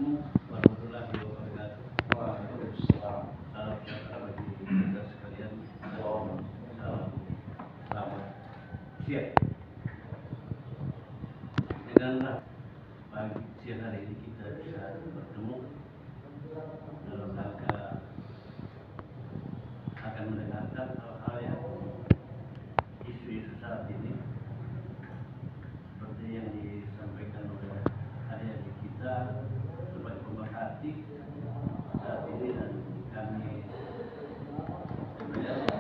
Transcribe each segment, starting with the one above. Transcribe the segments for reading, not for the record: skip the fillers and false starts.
Assalamualaikum warahmatullahi wabarakatuh. Waalaikumsalam. Salam sejahtera bagi kita sekalian. Salam selamat siang. Dengan pagi siang hari ini kita bisa bertemu dalam rangka akan mendengarkan hal-hal yang isu-isu saat ini seperti yang disampaikan oleh adik-adik kita sebagai pemerhati saat ini, dan kami sebenarnya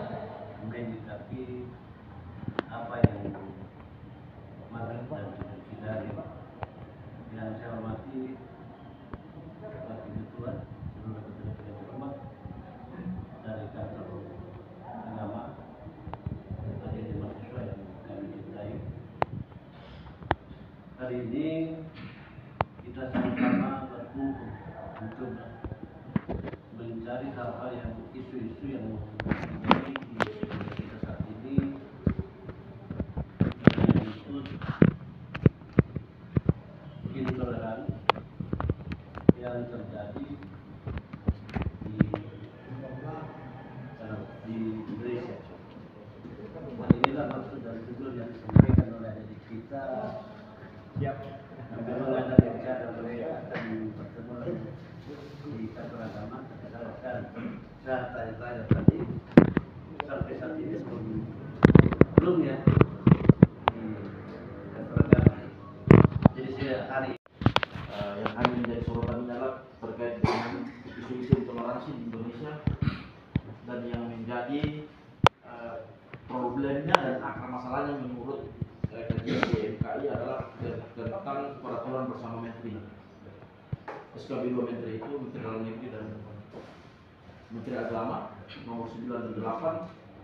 menyikapi apa yang marak dan tidak. Yang saya hormati Wakil Ketua seluruh ketua hormat dari kantor agama, dari mahasiswa yang kami cintai. Hari ini kita sama-sama berkumpul untuk mencari hal-hal yang isu-isu yang terjadi di negara kita saat ini, yang disebut intoleran yang terjadi di Indonesia. Dan inilah maksud dari tujuan yang disampaikan oleh adik kita. Memang ada rencana mereka akan bertemu di kantor agama, tapi saya tanya-tanya tadi sampai saat ini belum ya di kantor agama. Jadi saya hari yang kami menjadi sorotan adalah terkait dengan isu-isu intoleransi di Indonesia, dan yang menjadi problemnya dan akar masalahnya menurut kajian GMKI adalah tentang peraturan bersama Menteri SKB 2 Menteri, itu Menteri Dalam Negeri dan Menteri Agama nomor 98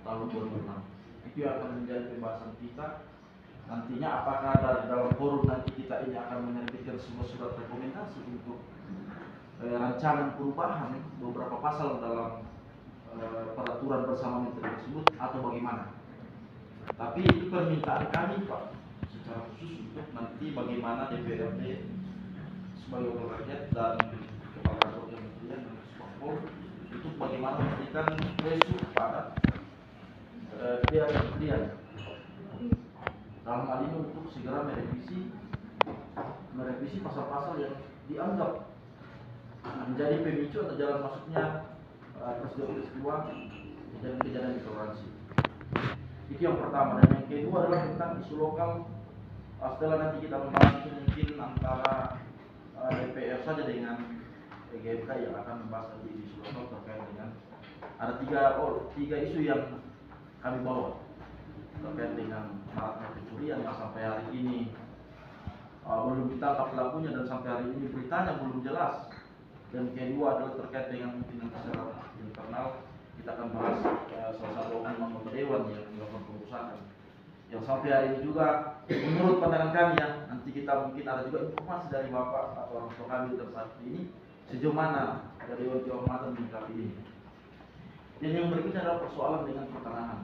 tahun 2006. Itu yang akan menjadi pembahasan kita nantinya. Apakah dalam forum nanti kita ini akan menerbitkan sebuah surat rekomendasi untuk rancangan perubahan beberapa pasal dalam peraturan bersama Menteri tersebut atau bagaimana? Tapi itu permintaan kami, Pak, secara khusus untuk nanti bagaimana DPRD sebagai wakil rakyat dan kepala kantor kementerian dan Spakpol itu bagaimana memberikan pressure pada pihak kementerian dalam hal ini untuk segera merevisi pasal-pasal yang dianggap menjadi pemicu atau jalan masuknya peristiwa kejadian intoleransi. Itu yang pertama. Dan yang kedua adalah tentang isu lokal. Setelah nanti kita membahas itu mungkin antara DPR saja dengan GMK yang akan membahas tadi isu lokal terkait dengan ada tiga isu yang kami bawa terkait dengan maraknya pencurian yang sampai hari ini belum ditangkap pelakunya dan sampai hari ini beritanya belum jelas. Dan kedua adalah terkait dengan pimpinan secara internal. Kita akan bahas salah satu anggota dewan yang melakukan pengurusan yang sampai hari ini juga menurut pandangan kami ya, nanti kita mungkin ada juga informasi dari Bapak atau orang tua kami dan saat ini sejauh mana dari Dewan Kehormatan menyikapi ini. Dan yang berikutnya adalah persoalan dengan pertanahan.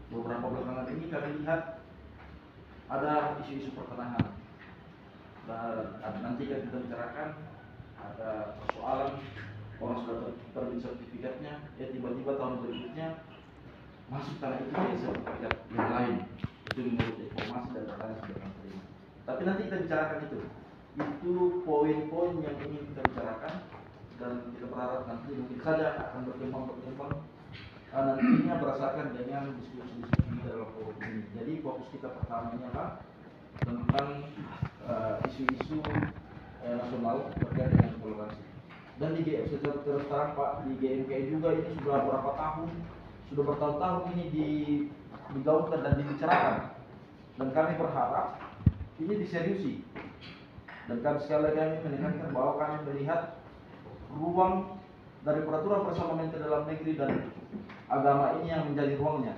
Beberapa belakangan ini kami lihat ada isu-isu pertanahan, dan nanti akan kita bicarakan ada persoalan orang sudah terbit sertifikatnya, ya tiba-tiba tahun berikutnya masuk tanah itu jadi sertifikat yang lain. Itu menurut informasi dan data yang sudah kami terima. Tapi nanti kita bicarakan itu poin-poin yang ingin kita bicarakan, dan kita berharap nanti mungkin saja akan berkembang nantinya berdasarkan dengan diskusi-diskusi kita dalam forum ini. Jadi fokus kita pertamanya adalah tentang isu-isu nasional terkait dengan intoleransi. Dan di secara terus terang Pak, di GMKI juga ini sudah berapa tahun, sudah bertahun-tahun ini digaungkan dan dibicarakan. Dan kami berharap ini diseriusi. Dan kami sekali lagi menekankan bahwa kami melihat ruang dari peraturan bersama Menteri Dalam Negeri dan Agama ini yang menjadi ruangnya.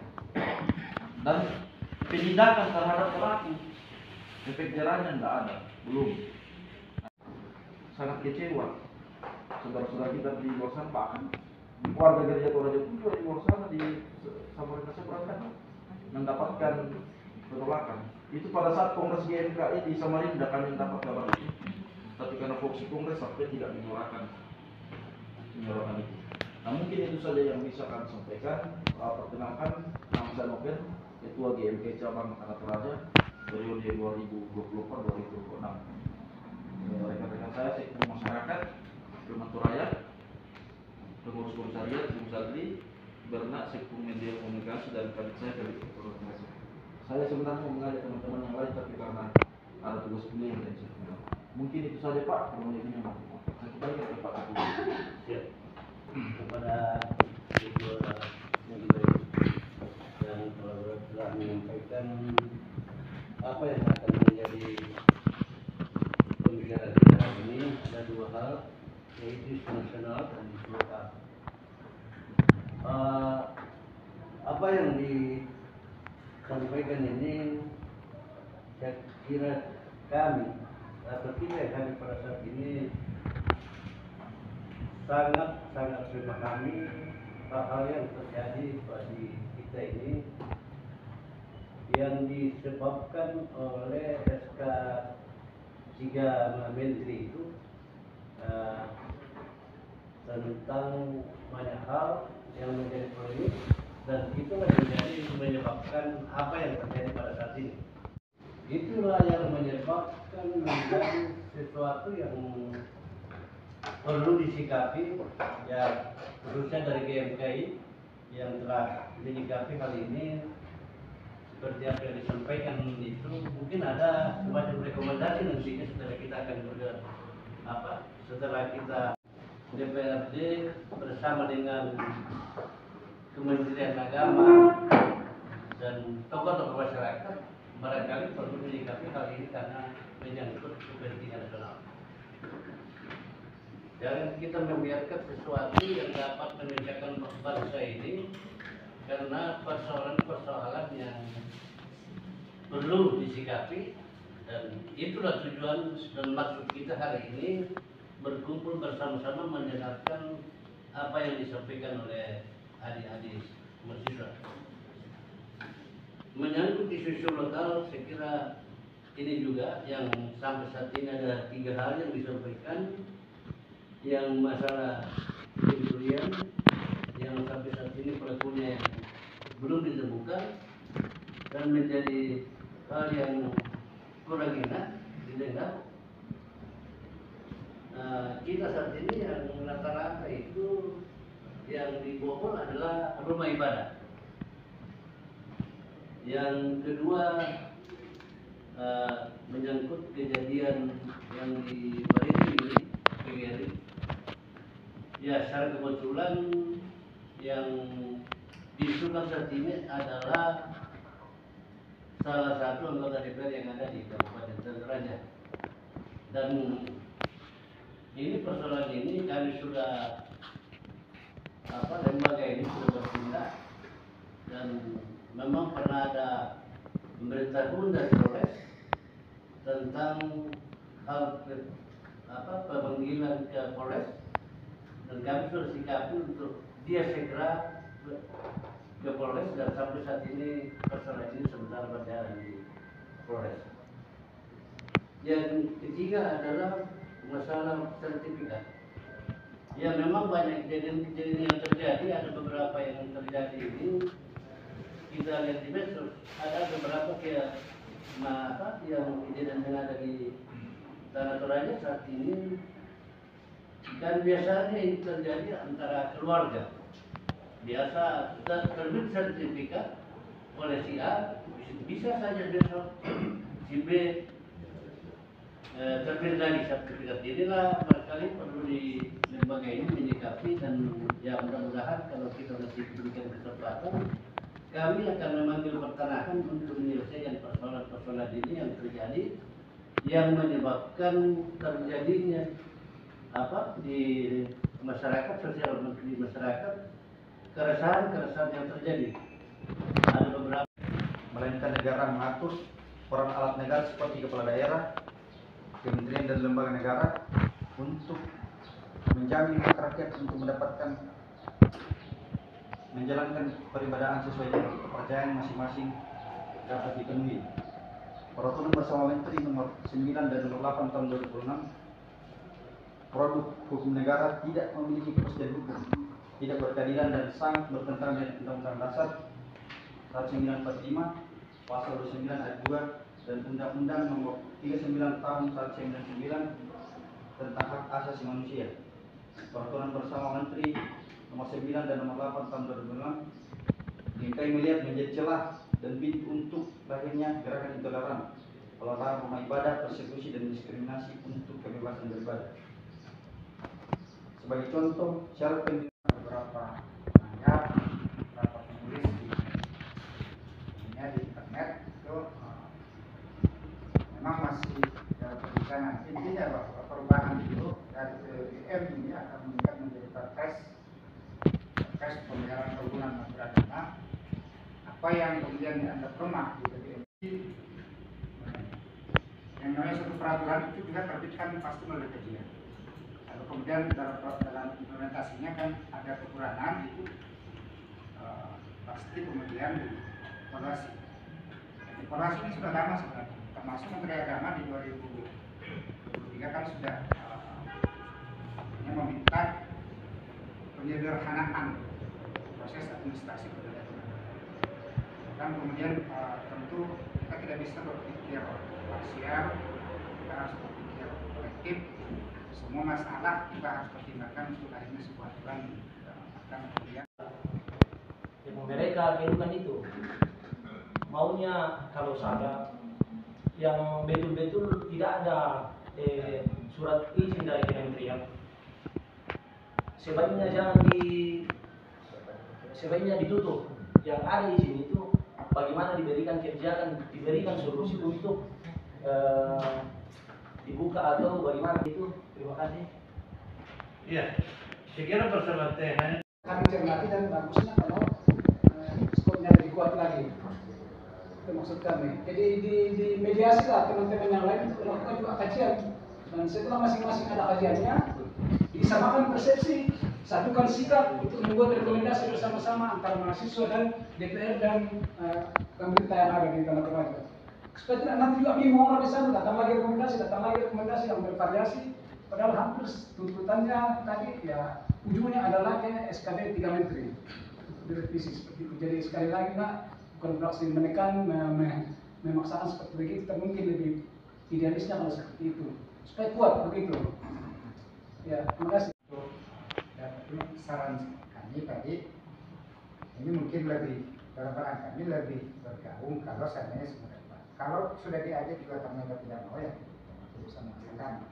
Dan penindakan terhadap pelaku, efek jerahnya tidak ada, belum. Sangat kecewa saudara-saudara kita di luar sana, bahkan warga gereja Toraja pun juga di luar sana di Samarinda Seberang mendapatkan penolakan. Itu pada saat Kongres GMKI di Samarinda kami mendapat kabar itu, tapi karena voksi kongres sampai tidak menyuarakan itu. Nah mungkin itu saja yang bisa kami sampaikan. Perkenalkan, nama saya Novel, Ketua GMK Cabang Tanah Toraja periode 2024-2026. Rekan-rekan saya sektor masyarakat, Kalimantan Raya, pengurus komisariat, Bung Bernak, sektor media komunikasi, dan kadit saya dari komunikasi. Saya sebenarnya mau mengajak teman-teman yang lain, tapi karena ada tugas kuliah yang saya pulang. Mungkin itu saja Pak, kurang lebihnya Pak. Saya kembalikan ke Pak Ketua. Siap. Kepada Ketua Majelis yang telah menyampaikan apa yang akan menjadi pembicaraan kita hari ini, ada dua hal, yaitu isu nasional dan isu lokal. Apa yang disampaikan ini, saya kira kami atau kita pada saat ini sangat memahami hal-hal yang terjadi bagi kita ini yang disebabkan oleh SK 3 Menteri itu tentang banyak hal yang menjadi polemik, dan itulah yang menyebabkan apa yang terjadi pada saat ini. Itulah yang menyebabkan menjadi sesuatu yang perlu disikapi, ya khususnya dari GMKI yang telah menyikapi hal ini. Seperti apa yang disampaikan itu, mungkin ada semacam rekomendasi nantinya setelah kita DPRD bersama dengan Kementerian Agama dan tokoh-tokoh masyarakat barangkali perlu menyikapi hal ini karena menyangkut kepentingan nasional. Jangan kita membiarkan sesuatu yang dapat memecahkan bangsa ini karena persoalan-persoalan yang perlu disikapi, dan itulah tujuan dan maksud kita hari ini berkumpul bersama-sama mendengarkan apa yang disampaikan oleh adik-adik mahasiswa. Menyangkut isu lokal, saya kira ini juga yang sampai saat ini ada 3 hal yang disampaikan, yang masalah pencurian yang sampai saat ini pelakunya yang belum ditemukan dan menjadi hal yang kurang enak didengar. Kita saat ini yang rata-rata itu yang dibobol adalah rumah ibadah. Yang kedua, menyangkut kejadian yang di PGRI. Ya, secara kebetulan yang diisukan saat ini adalah salah satu anggota DPR yang ada di Kabupaten Tanah Toraja. Dan ini persoalan ini kami sudah lembaga ini sudah bertindak, dan memang pernah ada pemberitahuan dari Polres tentang hal pemanggilan ke Polres, dan kami sudah sikapi untuk dia segera ke Polres, dan sampai saat ini persoalan ini sementara berjalan di Polres. Yang ketiga adalah masalah sertifikat. Ya, memang banyak kejadian-kejadian yang terjadi, ada beberapa yang terjadi ini kita lihat di medsos, ada beberapa yang kejadian yang ada di Tanah Toraja saat ini, dan biasanya itu terjadi antara keluarga. Biasa sudah terbit sertifikat oleh si A, bisa saja besok si B terbit lagi sertifikat. Inilah barangkali perlu di lembaga ini menyikapi, dan ya mudah-mudahan kalau kita masih diberikan kesempatan, kami akan memanggil pertanahan untuk menyelesaikan persoalan-persoalan ini yang terjadi, yang menyebabkan terjadinya di masyarakat, sosial di masyarakat, keresahan yang terjadi. Ada beberapa, melainkan negara mengatur peran alat negara seperti kepala daerah, kementerian dan lembaga negara untuk menjamin hak rakyat untuk menjalankan peribadahan sesuai dengan kepercayaan masing-masing dapat dipenuhi. Peraturan bersama Menteri nomor 9 dan nomor 8 tahun 2006 produk hukum negara tidak memiliki kepastian hukum, tidak berkeadilan dan sangat bertentangan dengan Undang-Undang Dasar 1945, Pasal 29 ayat 2 dan Undang-Undang Nomor 39 Tahun 1999 tentang hak asasi manusia. Peraturan bersama Menteri Nomor 9 dan Nomor 8 Tahun 2006 dinilai melihat menjadi celah dan pintu untuk lahirnya gerakan intoleran, pelarangan rumah ibadah, persekusi dan diskriminasi untuk kebebasan beribadah. Sebagai contoh, syarat beberapa penanya, beberapa penulis di internet itu memang masih dalam perbincangan. Intinya bahwa perubahan itu dari PPM ini akan meningkat menjadi Perpres pemeliharaan kerukunan beragama. Apa yang kemudian dianggap lemah di PPM ini, yang namanya suatu peraturan itu juga terbitkan pasti melalui kajian. Lalu kemudian dalam implementasinya kan ada kekurangan, itu pasti kemudian dievaluasi. Evaluasi ini sudah lama sebenarnya, termasuk Menteri Agama di 2023 kan sudah meminta penyederhanaan proses administrasi kependudukan. Dan kemudian tentu kita tidak bisa berpikir parsial, kita harus berpikir kolektif. Semua masalah kita harus pertimbangkan untuk akhirnya sebuah aturan akan kemudian. Mereka kehidupan itu maunya kalau saya yang betul-betul tidak ada surat izin dari kementerian, sebaiknya ditutup. Yang ada izin itu bagaimana diberikan kebijakan, diberikan solusi untuk dibuka atau bagaimana itu. Terima kasih. Iya, saya kira bersama hanya Kami cermati dan bagusnya kalau skopnya lebih kuat lagi. Itu maksud kami. Jadi di mediasi lah teman-teman yang lain untuk melakukan juga kajian. Dan setelah masing-masing ada kajiannya, disamakan persepsi, satukan sikap untuk membuat rekomendasi bersama-sama antara mahasiswa dan DPR dan pemerintah yang ada di tanah Toraja. Supaya tidak nanti juga bingung orang di sana, datang lagi rekomendasi yang bervariasi. Padahal hampir tuntutannya tadi ya ujungnya adalah SKD 3 Menteri direvisi seperti itu. Jadi sekali lagi nak, bukan berarti menekan, memaksakan seperti begitu, mungkin lebih idealisnya kalau seperti itu supaya kuat begitu. Ya, terima kasih. Dan saran kami tadi ini mungkin lebih barang kami lebih bergabung kalau seandainya sebenarnya kalau sudah diajak juga kami tidak mau ya bisa menghasilkan.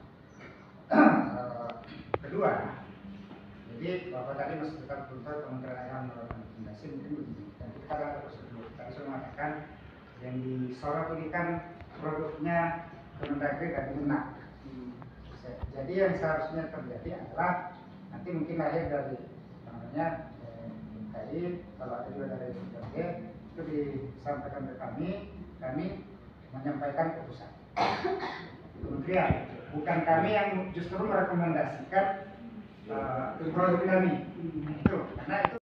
Kedua, jadi Bapak tadi masih tetap tuntut Kementerian Agama melakukan rekomendasi mungkin begini. Dan kita ada prosedur. Tadi sudah mengatakan yang disorot ini kan produknya Kemendagri dan Kemenak. Jadi yang seharusnya terjadi adalah nanti mungkin lahir dari namanya MKI, kalau ada juga dari BPD itu disampaikan ke kami menyampaikan keputusan kementerian. Bukan kami yang justru merekomendasikan produk kami itu, karena itu